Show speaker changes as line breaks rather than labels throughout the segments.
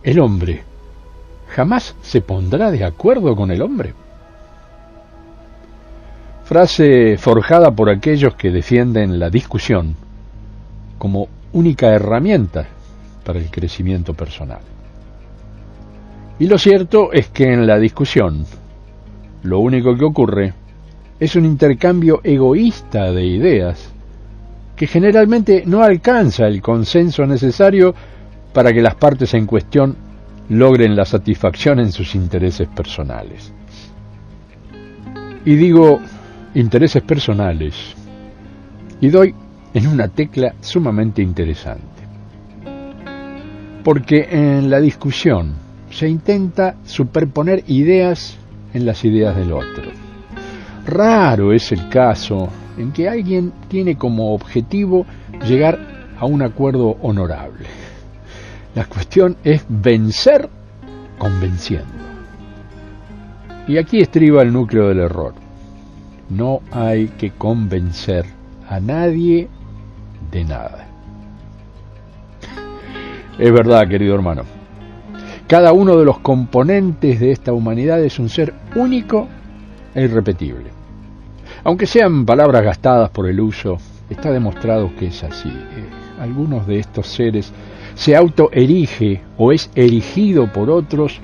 ¿El hombre jamás se pondrá de acuerdo con el hombre? Frase forjada por aquellos que defienden la discusión como única herramienta para el crecimiento personal. Y lo cierto es que en la discusión, lo único que ocurre es un intercambio egoísta de ideas que generalmente no alcanza el consenso necesario para que las partes en cuestión logren la satisfacción en sus intereses personales. Y digo intereses personales, y doy en una tecla sumamente interesante. Porque en la discusión se intenta superponer ideas en las ideas del otro. Raro es el caso en que alguien tiene como objetivo llegar a un acuerdo honorable. La cuestión es vencer convenciendo. Y aquí estriba el núcleo del error. No hay que convencer a nadie de nada. Es verdad, querido hermano. Cada uno de los componentes de esta humanidad es un ser único e irrepetible. Aunque sean palabras gastadas por el uso, está demostrado que es así. Algunos de estos seres se autoerige o es erigido por otros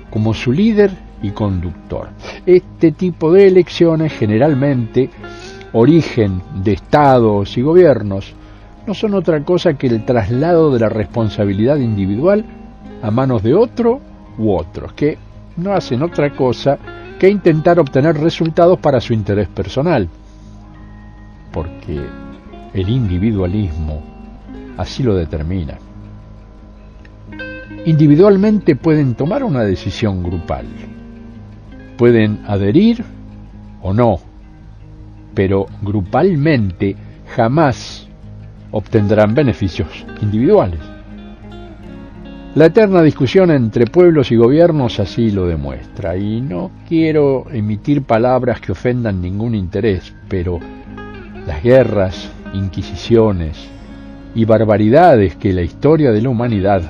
como su líder y conductor. Este tipo de elecciones, generalmente origen de estados y gobiernos, no son otra cosa que el traslado de la responsabilidad individual a manos de otro u otros, que no hacen otra cosa que intentar obtener resultados para su interés personal. Porque el individualismo así lo determina. Individualmente pueden tomar una decisión grupal, pueden adherir o no, pero grupalmente jamás obtendrán beneficios individuales. La eterna discusión entre pueblos y gobiernos así lo demuestra, y no quiero emitir palabras que ofendan ningún interés, pero las guerras, inquisiciones y barbaridades que la historia de la humanidad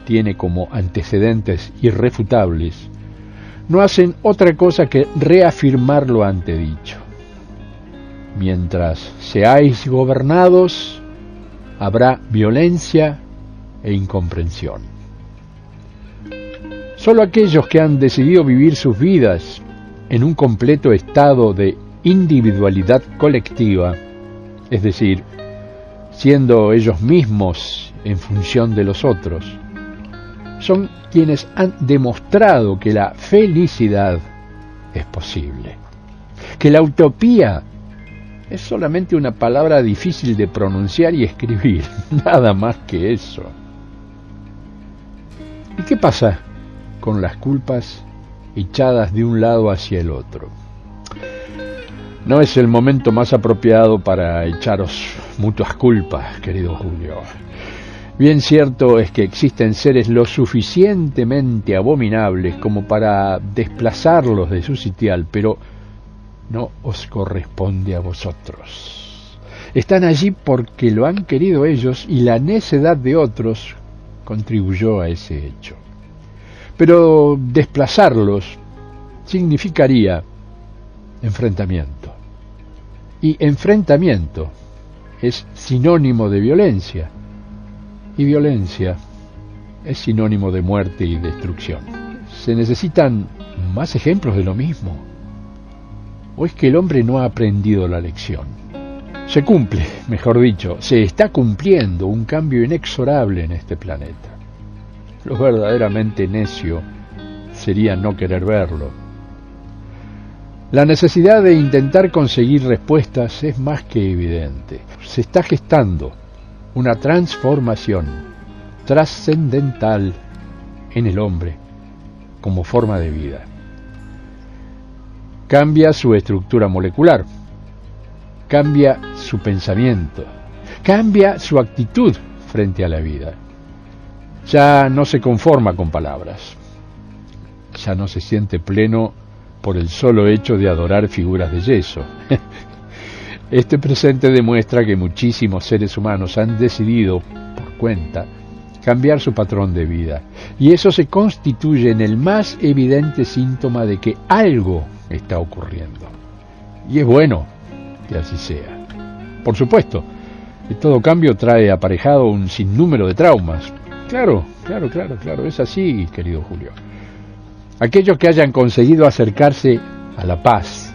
tiene como antecedentes irrefutables, no hacen otra cosa que reafirmar lo antedicho. Mientras seáis gobernados, habrá violencia e incomprensión. Solo aquellos que han decidido vivir sus vidas en un completo estado de individualidad colectiva, es decir, siendo ellos mismos en función de los otros, son quienes han demostrado que la felicidad es posible, que la utopía es solamente una palabra difícil de pronunciar y escribir, nada más que eso. ¿Y qué pasa con las culpas echadas de un lado hacia el otro? No es el momento más apropiado para echaros mutuas culpas, querido Julio. Bien cierto es que existen seres lo suficientemente abominables como para desplazarlos de su sitial, pero no os corresponde a vosotros. Están allí porque lo han querido ellos y la necedad de otros contribuyó a ese hecho. Pero desplazarlos significaría enfrentamiento. Y enfrentamiento es sinónimo de violencia. Y violencia es sinónimo de muerte y destrucción. ¿Se necesitan más ejemplos de lo mismo? ¿O es que el hombre no ha aprendido la lección? Se cumple, mejor dicho, se está cumpliendo un cambio inexorable en este planeta. Lo verdaderamente necio sería no querer verlo. La necesidad de intentar conseguir respuestas es más que evidente. Se está gestando una transformación trascendental en el hombre como forma de vida. Cambia su estructura molecular, cambia su pensamiento, cambia su actitud frente a la vida. Ya no se conforma con palabras, ya no se siente pleno por el solo hecho de adorar figuras de yeso. Este presente demuestra que muchísimos seres humanos han decidido, por cuenta, cambiar su patrón de vida. Y eso se constituye en el más evidente síntoma de que algo está ocurriendo. Y es bueno que así sea. Por supuesto, todo cambio trae aparejado un sinnúmero de traumas. Claro, es así, querido Julio. Aquellos que hayan conseguido acercarse a la paz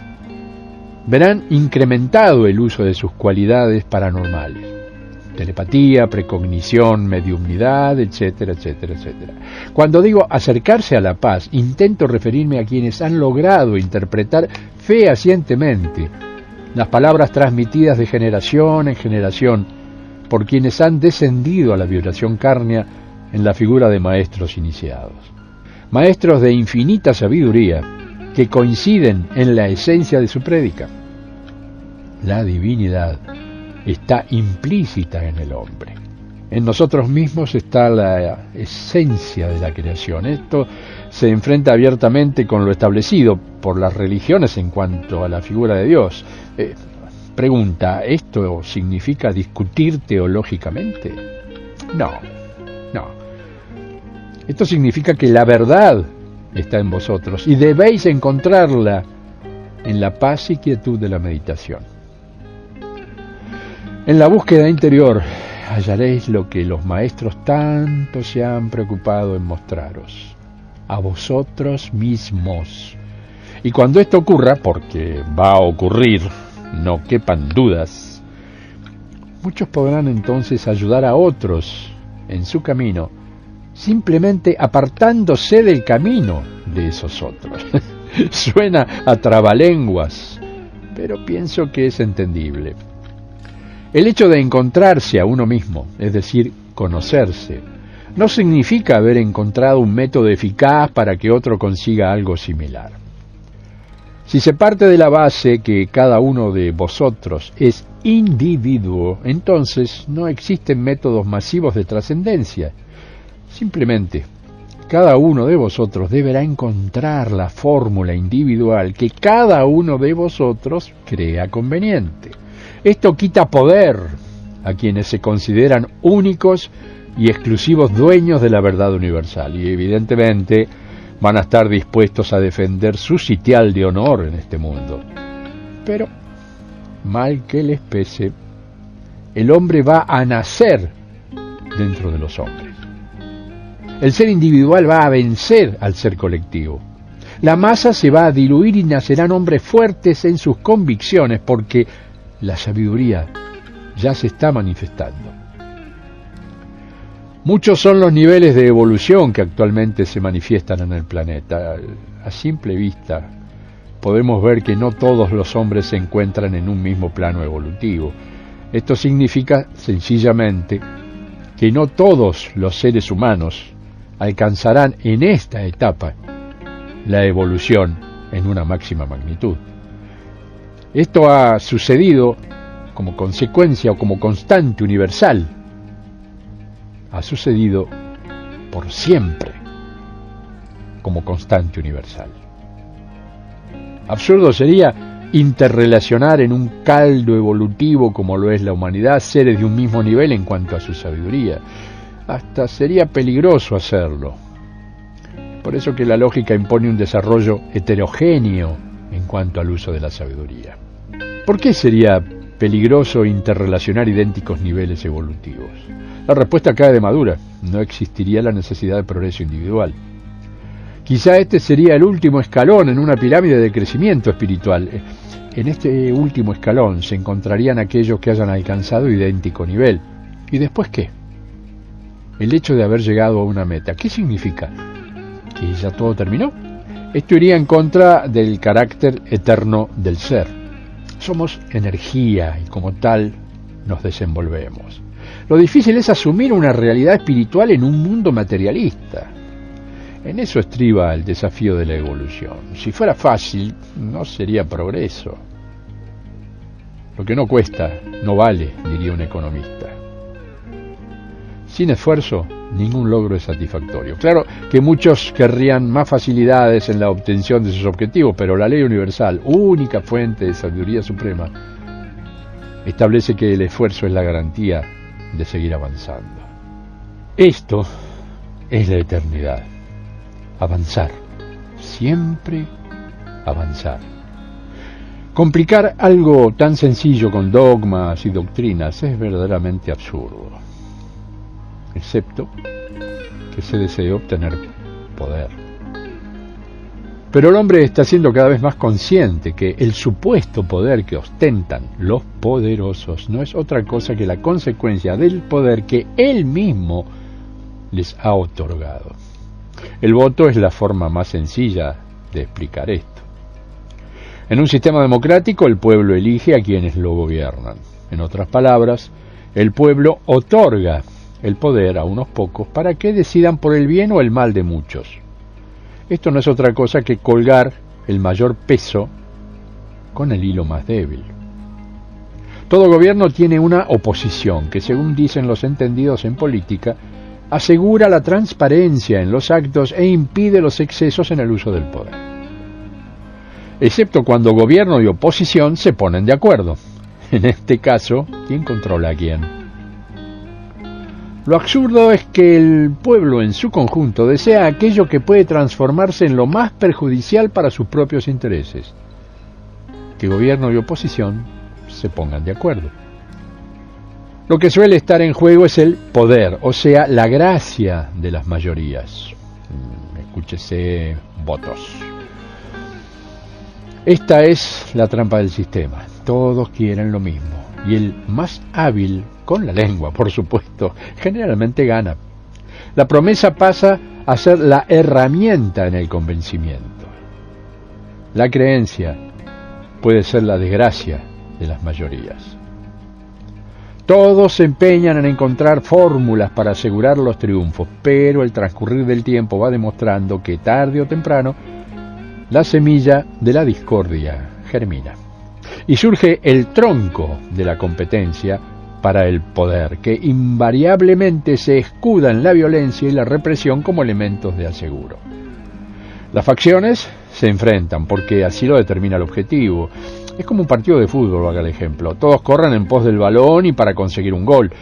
verán incrementado el uso de sus cualidades paranormales: telepatía, precognición, mediumnidad, etcétera. Cuando digo acercarse a la paz, intento referirme a quienes han logrado interpretar fehacientemente las palabras transmitidas de generación en generación por quienes han descendido a la vibración cárnea en la figura de maestros iniciados. Maestros de infinita sabiduría que coinciden en la esencia de su prédica. La divinidad está implícita en el hombre. En nosotros mismos está la esencia de la creación. Esto se enfrenta abiertamente con lo establecido por las religiones en cuanto a la figura de Dios. Pregunta, ¿esto significa discutir teológicamente? No. Esto significa que la verdad está en vosotros y debéis encontrarla en la paz y quietud de la meditación. En la búsqueda interior hallaréis lo que los maestros tanto se han preocupado en mostraros: a vosotros mismos. Y cuando esto ocurra, porque va a ocurrir, no quepan dudas, muchos podrán entonces ayudar a otros en su camino, simplemente apartándose del camino de esos otros. Suena a trabalenguas, pero pienso que es entendible. El hecho de encontrarse a uno mismo, es decir, conocerse, no significa haber encontrado un método eficaz para que otro consiga algo similar. Si se parte de la base que cada uno de vosotros es individuo, entonces no existen métodos masivos de trascendencia. Simplemente, cada uno de vosotros deberá encontrar la fórmula individual que cada uno de vosotros crea conveniente. Esto quita poder a quienes se consideran únicos y exclusivos dueños de la verdad universal, y evidentemente van a estar dispuestos a defender su sitial de honor en este mundo. Pero, mal que les pese, el hombre va a nacer dentro de los hombres. El ser individual va a vencer al ser colectivo. La masa se va a diluir y nacerán hombres fuertes en sus convicciones, porque la sabiduría ya se está manifestando. Muchos son los niveles de evolución que actualmente se manifiestan en el planeta. A simple vista, podemos ver que no todos los hombres se encuentran en un mismo plano evolutivo. Esto significa, sencillamente, que no todos los seres humanos alcanzarán en esta etapa la evolución en una máxima magnitud. Esto ha sucedido como consecuencia o como constante universal. Ha sucedido por siempre como constante universal. Absurdo sería interrelacionar en un caldo evolutivo como lo es la humanidad seres de un mismo nivel en cuanto a su sabiduría. Hasta sería peligroso hacerlo. Por eso que la lógica impone un desarrollo heterogéneo en cuanto al uso de la sabiduría. ¿Por qué sería peligroso interrelacionar idénticos niveles evolutivos? La respuesta cae de madura: no existiría la necesidad de progreso individual. Quizá este sería el último escalón en una pirámide de crecimiento espiritual. En este último escalón se encontrarían aquellos que hayan alcanzado idéntico nivel. ¿Y después qué? El hecho de haber llegado a una meta, ¿qué significa? ¿Que ya todo terminó? Esto iría en contra del carácter eterno del ser. Somos energía y como tal nos desenvolvemos. Lo difícil es asumir una realidad espiritual en un mundo materialista. En eso estriba el desafío de la evolución. Si fuera fácil, no sería progreso. Lo que no cuesta, no vale, diría un economista. Sin esfuerzo, ningún logro es satisfactorio. Claro que muchos querrían más facilidades en la obtención de sus objetivos, pero la ley universal, única fuente de sabiduría suprema, establece que el esfuerzo es la garantía de seguir avanzando. Esto es la eternidad. Avanzar. Siempre avanzar. Complicar algo tan sencillo con dogmas y doctrinas es verdaderamente absurdo. Excepto que se desee obtener poder. Pero el hombre está siendo cada vez más consciente que el supuesto poder que ostentan los poderosos no es otra cosa que la consecuencia del poder que él mismo les ha otorgado. El voto es la forma más sencilla de explicar esto. En un sistema democrático, el pueblo elige a quienes lo gobiernan. En otras palabras, el pueblo otorga el poder a unos pocos para que decidan por el bien o el mal de muchos. Esto no es otra cosa que colgar el mayor peso con el hilo más débil. Todo gobierno tiene una oposición que, según dicen los entendidos en política, asegura la transparencia en los actos e impide los excesos en el uso del poder. Excepto cuando gobierno y oposición se ponen de acuerdo. En este caso, ¿quién controla a quién? Lo absurdo es que el pueblo en su conjunto desea aquello que puede transformarse en lo más perjudicial para sus propios intereses. Que gobierno y oposición se pongan de acuerdo. Lo que suele estar en juego es el poder, o sea, la gracia de las mayorías. Escúchese, votos. Esta es la trampa del sistema. Todos quieren lo mismo. Y el más hábil, con la lengua, por supuesto, generalmente gana. La promesa pasa a ser la herramienta en el convencimiento. La creencia puede ser la desgracia de las mayorías. Todos se empeñan en encontrar fórmulas para asegurar los triunfos, pero el transcurrir del tiempo va demostrando que tarde o temprano la semilla de la discordia germina. Y surge el tronco de la competencia para el poder, que invariablemente se escuda en la violencia y la represión como elementos de aseguro. Las facciones se enfrentan porque así lo determina el objetivo. Es como un partido de fútbol, haga el ejemplo. Todos corren en pos del balón y para conseguir un gol.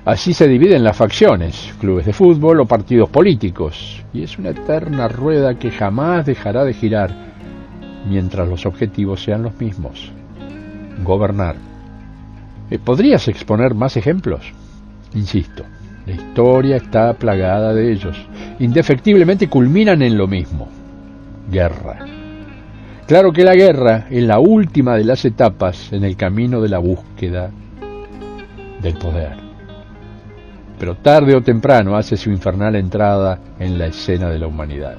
Así se dividen las facciones, clubes de fútbol o partidos políticos. Y es una eterna rueda que jamás dejará de girar mientras los objetivos sean los mismos. Gobernar. ¿Podrías exponer más ejemplos? Insisto, la historia está plagada de ellos. Indefectiblemente culminan en lo mismo. Guerra. Claro que la guerra es la última de las etapas en el camino de la búsqueda del poder. Pero tarde o temprano hace su infernal entrada en la escena de la humanidad.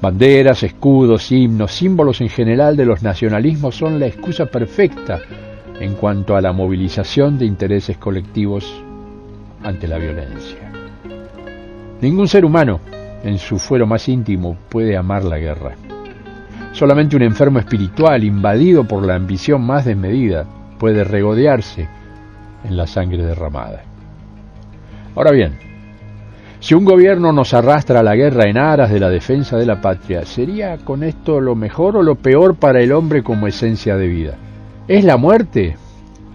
Banderas, escudos, himnos, símbolos en general de los nacionalismos son la excusa perfecta en cuanto a la movilización de intereses colectivos ante la violencia. Ningún ser humano, en su fuero más íntimo, puede amar la guerra. Solamente un enfermo espiritual, invadido por la ambición más desmedida, puede regodearse en la sangre derramada. Ahora bien, si un gobierno nos arrastra a la guerra en aras de la defensa de la patria, ¿sería con esto lo mejor o lo peor para el hombre como esencia de vida? ¿Es la muerte,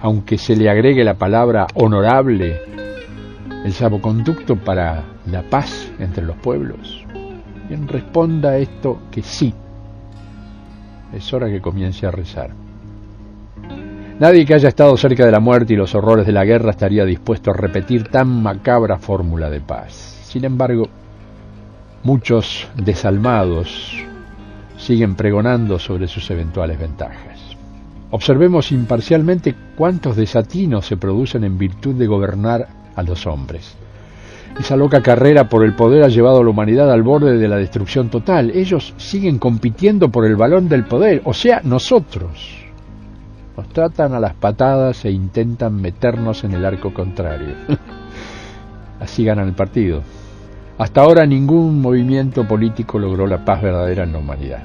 aunque se le agregue la palabra honorable, el salvoconducto para la paz entre los pueblos? Quien responda a esto que sí, es hora que comience a rezar. Nadie que haya estado cerca de la muerte y los horrores de la guerra estaría dispuesto a repetir tan macabra fórmula de paz. Sin embargo, muchos desalmados siguen pregonando sobre sus eventuales ventajas. Observemos imparcialmente cuántos desatinos se producen en virtud de gobernar a los hombres. Esa loca carrera por el poder ha llevado a la humanidad al borde de la destrucción total. Ellos siguen compitiendo por el balón del poder, o sea, nosotros. Nos tratan a las patadas e intentan meternos en el arco contrario. Así ganan el partido. Hasta ahora ningún movimiento político logró la paz verdadera en la humanidad.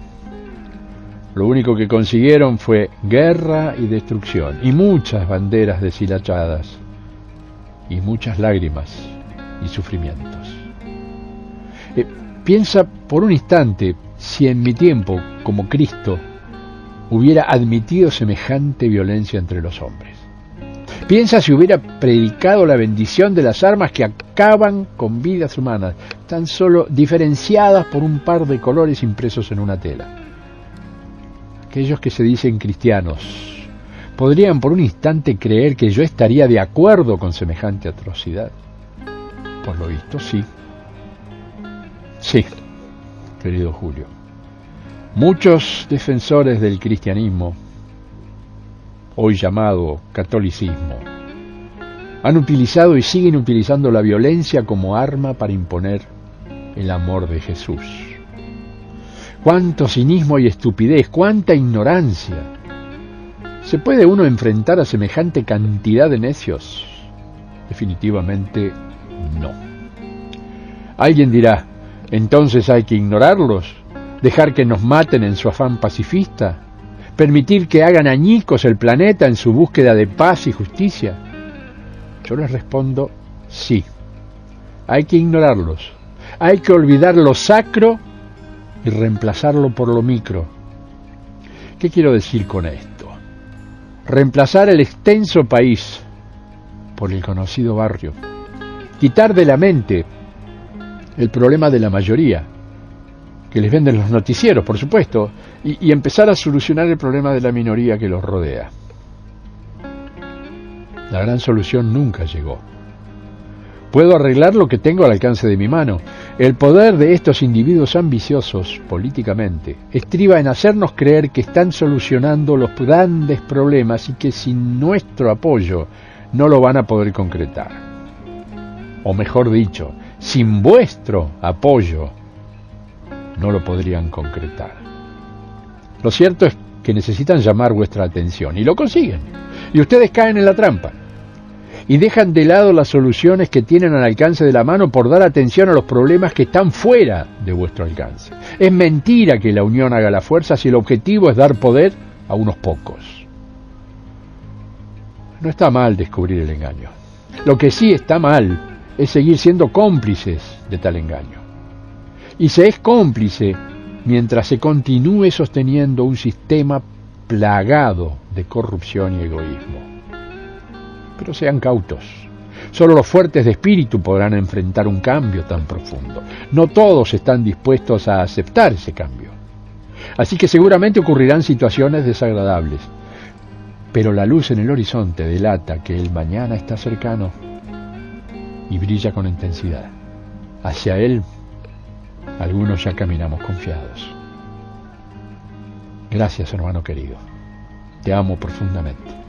Lo único que consiguieron fue guerra y destrucción, y muchas banderas deshilachadas, y muchas lágrimas y sufrimientos. Piensa por un instante si en mi tiempo, como Cristo, hubiera admitido semejante violencia entre los hombres. Piensa si hubiera predicado la bendición de las armas que acaban con vidas humanas, tan solo diferenciadas por un par de colores impresos en una tela. Aquellos que se dicen cristianos podrían por un instante creer que yo estaría de acuerdo con semejante atrocidad. Por lo visto, sí. Sí, querido Julio. Muchos defensores del cristianismo, hoy llamado catolicismo, han utilizado y siguen utilizando la violencia como arma para imponer el amor de Jesús. Cuánto cinismo y estupidez, cuánta ignorancia. ¿Se puede uno enfrentar a semejante cantidad de necios? Definitivamente no. Alguien dirá, entonces hay que ignorarlos, dejar que nos maten en su afán pacifista, permitir que hagan añicos el planeta en su búsqueda de paz y justicia. Yo les respondo, sí. Hay que ignorarlos, hay que olvidar lo sacro y reemplazarlo por lo micro. ¿Qué quiero decir con esto? Reemplazar el extenso país por el conocido barrio. Quitar de la mente el problema de la mayoría, que les venden los noticieros, por supuesto, y empezar a solucionar el problema de la minoría que los rodea. La gran solución nunca llegó. Puedo arreglar lo que tengo al alcance de mi mano. El poder de estos individuos ambiciosos, políticamente, estriba en hacernos creer que están solucionando los grandes problemas y que sin nuestro apoyo no lo van a poder concretar. O mejor dicho, sin vuestro apoyo no lo podrían concretar. Lo cierto es que necesitan llamar vuestra atención y lo consiguen. Y ustedes caen en la trampa y dejan de lado las soluciones que tienen al alcance de la mano por dar atención a los problemas que están fuera de vuestro alcance. Es mentira que la unión haga la fuerza si el objetivo es dar poder a unos pocos. No está mal descubrir el engaño. Lo que sí está mal es seguir siendo cómplices de tal engaño. Y se es cómplice mientras se continúe sosteniendo un sistema plagado de corrupción y egoísmo. Pero sean cautos. Solo los fuertes de espíritu podrán enfrentar un cambio tan profundo. No todos están dispuestos a aceptar ese cambio. Así que seguramente ocurrirán situaciones desagradables. Pero la luz en el horizonte delata que el mañana está cercano y brilla con intensidad. Hacia él, algunos ya caminamos confiados. Gracias, hermano querido. Te amo profundamente.